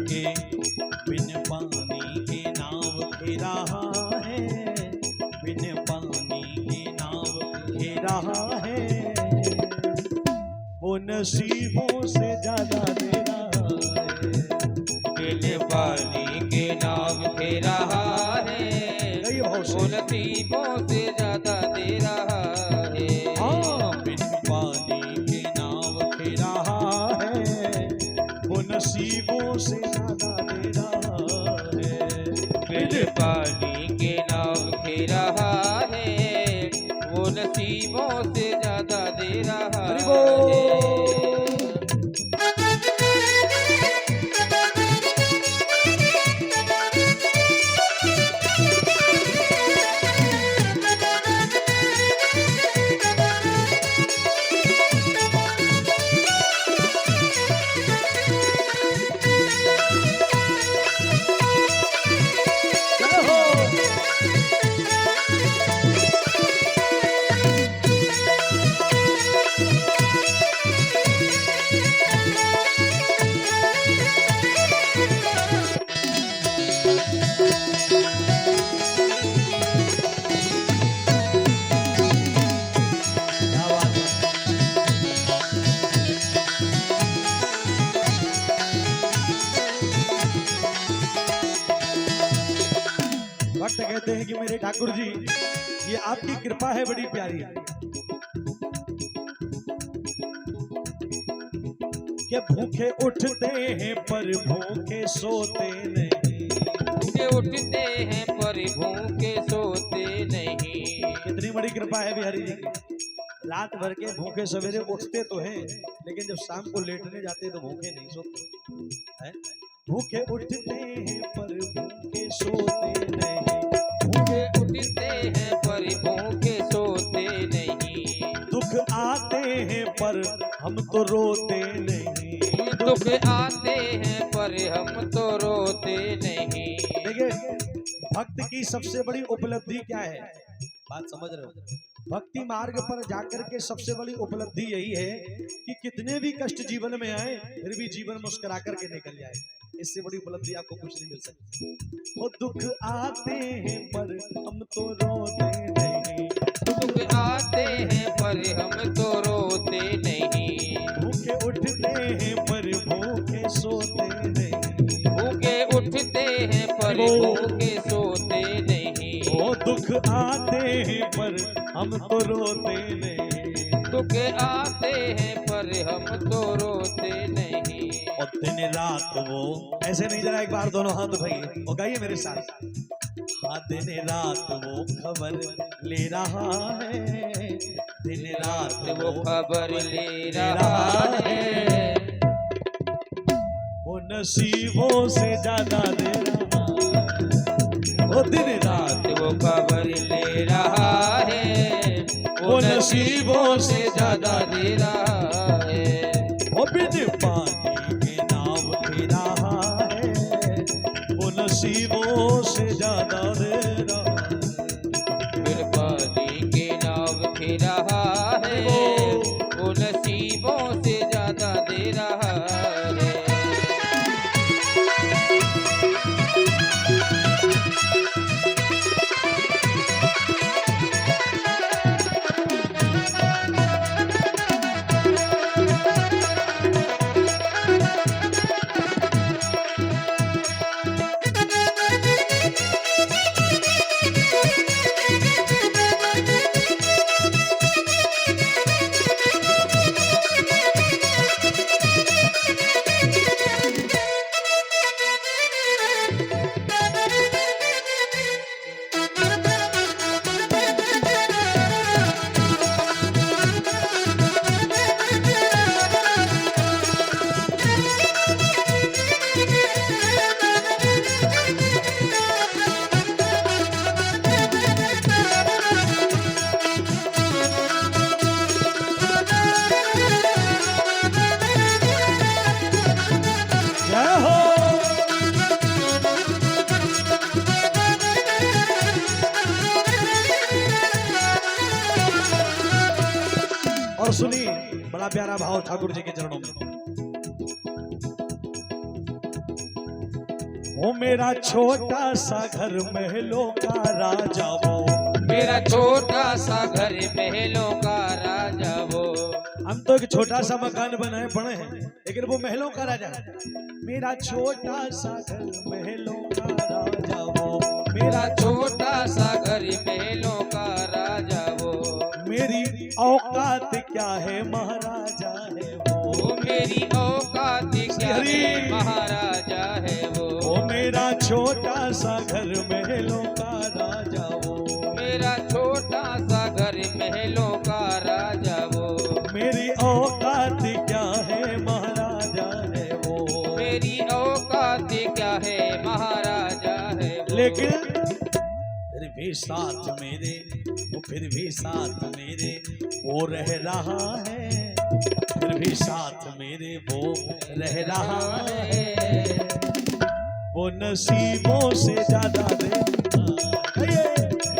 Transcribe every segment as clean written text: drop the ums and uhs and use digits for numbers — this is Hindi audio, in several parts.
के बिन पानी के नाव खे रहा है, बिन पानी के नाव खे रहा है, वो नसीबों से ज्यादा दे रहा है, बिन पानी के नाव खे रहा है, वो नसीबों से ज्यादा दे रहा है। हाँ, बिन पानी के नाव खे रहा है, वो नसीबों से ज्यादा दे रहा है, बिन पानी के नाव खे रहा है, वो नसीबों से ज्यादा दे रहा है। भक्त कहते हैं कि मेरे ठाकुर जी, ये आपकी कृपा है बड़ी प्यारी, कि भूखे उठते हैं पर भूखे सोते नहीं, भूखे उठते हैं पर भूखे सोते नहीं। कितनी बड़ी कृपा है बिहारी जी की। रात भर के भूखे सवेरे उठते तो हैं, लेकिन जब शाम को लेटने जाते तो भूखे नहीं सोते हैं। भूखे उठते हैं पर भूखे सोते नहीं, भूखे उठते हैं पर भूखे सोते नहीं। दुख आते हैं पर हम तो रोते नहीं, दुख आते हैं पर हम तो रोते नहीं। देखिए भक्त की सबसे बड़ी उपलब्धि क्या है, बात समझ रहे हो? भक्ति मार्ग पर जाकर के सबसे बड़ी उपलब्धि यही है कि कितने भी कष्ट जीवन में आए फिर भी जीवन मुस्कुरा करके निकल जाए। इससे बड़ी उपलब्धि आपको कुछ नहीं मिल सकती। वो दुख आते हैं पर हम तो रोते नहीं, दुख आते हैं पर हम तो रोते नहीं। भूखे उठते हैं पर भूखे सोते नहीं, भूखे उठते हैं पर भूखे सोते नहीं। वो दुख आते हैं पर हम तो रोते नहीं, दुख आते हैं पर हम तो रोते नहीं। और दिन रात वो ऐसे नहीं, जरा एक बार दोनों हाथ उठाइए और गाइए मेरे साथ। हाँ दिन रात वो खबर ले रहा है, दिन रात वो खबर ले रहा है, वो नसीबों से ज्यादा दे रहा है, वो दिन रात वो खबर ले रहा है, वो नसीबों से ज्यादा दे रहा है। वो बिन पानी के नाव खे रहा है, वो नसीबों से ज्यादा दे रहा है, बिन पानी के नाव खे रहा है, वो नसीबों से ज्यादा दे रहा है। और सुनिए बड़ा प्यारा भाव ठाकुर जी के चरणों में। वो मेरा छोटा सा घर महलों का राजा वो, मेरा छोटा सा घर महलों का राजा वो। हम तो एक छोटा सा मकान बनाए पड़े हैं, लेकिन वो महलों का राजा है। मेरा छोटा सा घर महलों का राजा वो, मेरा छोटा सा घर महलों का राजा वो। मेरी औकात क्या है महाराजा है वो, मेरी औकात क्या है महाराजा है वो। मेरा छोटा सा घर महलों का राजा वो, मेरा छोटा सा घर महलों का राजा वो। मेरी औकात क्या है महाराजा है वो, मेरी औकात क्या है महाराजा है वो। लेकिन फिर भी साथ मेरे, वो फिर भी साथ मेरे वो रह रहा है, फिर भी साथ मेरे वो रह रहा है। वो नसीबों से ज्यादा दे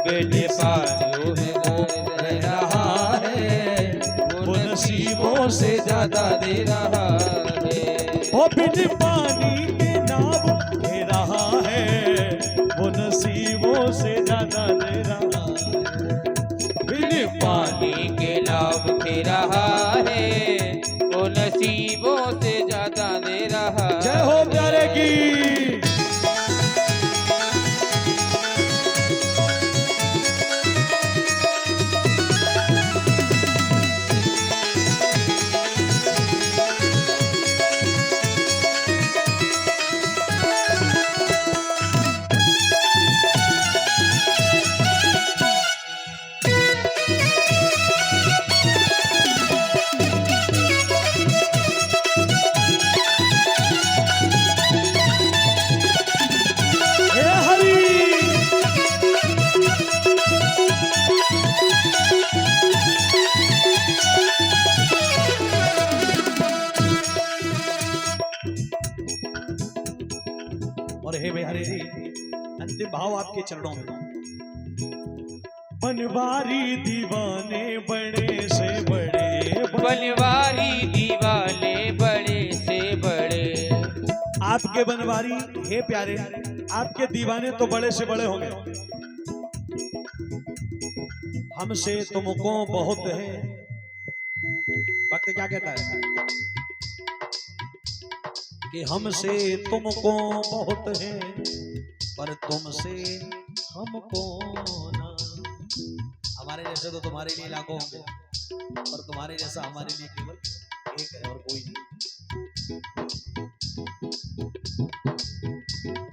बेटे पालो रह रहा है, वो नसीबों से ज्यादा दे रहा है। वो बिन पानी के नाव दे रहा है, वो नसीबों से ज्यादा दे रहा है। बिन पानी के लाभ दे रहा है, वो नसीबों से ज्यादा दे रहा है। जय हो प्यारे की। और हे बिहारी जी, अंतिम भाव आपके चरणों में। बनवारी दीवाने बड़े से बड़े, बनवारी दीवाने बड़े से बड़े। आपके बनवारी हे प्यारे, आपके दीवाने तो बड़े से बड़े होंगे। हमसे तुमको बहुत है। वक्त क्या कहता है कि हमसे तुमको बहुत है, पर तुमसे हमको ना। हमारे जैसे तो तुम्हारे लिए लाखों होंगे, पर तुम्हारे जैसा हमारे लिए केवल एक है और कोई नहीं।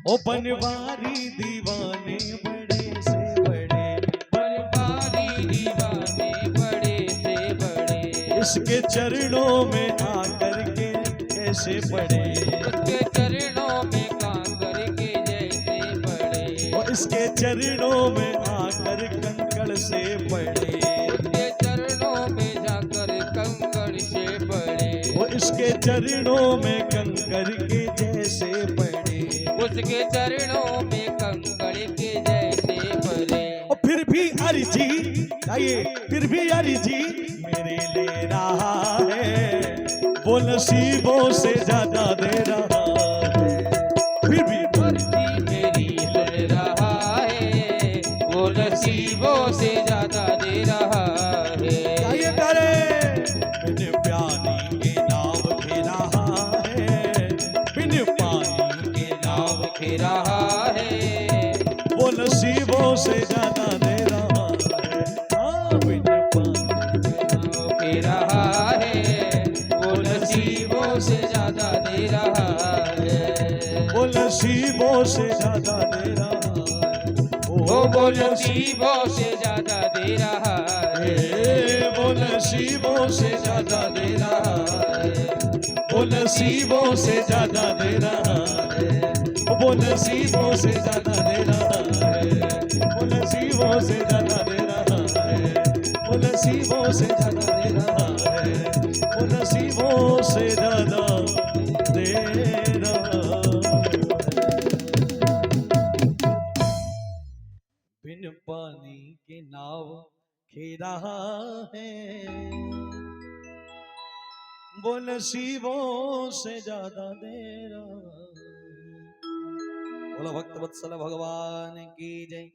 ओ बनवारी दीवाने बड़े से बड़े, बनवारी दीवाने बड़े से बड़े। इसके चरणों में आकर के कैसे पड़े, उसके चरणों में कांकर के जैसे पड़े। और इसके चरणों में आकर कंकड़ से पड़े, उसके चरणों में जाकर कंकड़ से पड़े। वो इसके चरणों में कंकड़ के जैसे पड़े, उसके चरणों में कंकड़ के जैसे पड़े। और फिर भी अर्जी आइए, फिर भी अर्जी मेरे ले रहा है, वो नसीबों से ज्यादा दे रहा है। फिर भी अर्जी मेरी सुन रहा है, वो नसीबों से ज्यादा दे रहा है। आइए प्यारे, बिन पानी के नाव खे रहा है, बिन पानी के नाव खे रहा है, वो नसीबों से ज्यादा दे रहा है। हाँ, बिन पानी खे रहा है, वो नसीबों से ज्यादा दे रहा है। वो नसीबों से ज्यादा दे रहा है। वो नसीबों से ज्यादा दे रहा है। वो नसीबों से ज्यादा दे रहा है, वो नसीबों से ज्यादा दे रहा है, वो नसीबों से ज्यादा दे रहा है, वो नसीबों से ज्यादा दे रहा है, वो नसीबों से ज्यादा दे रहा है, वो नसीबों से ज्यादा दे रहा है। बिन पानी के नाव खे रहा है, वो नसीबों से ज्यादा दे रहा है। बोलो भक्त वत्सल भगवान की जय।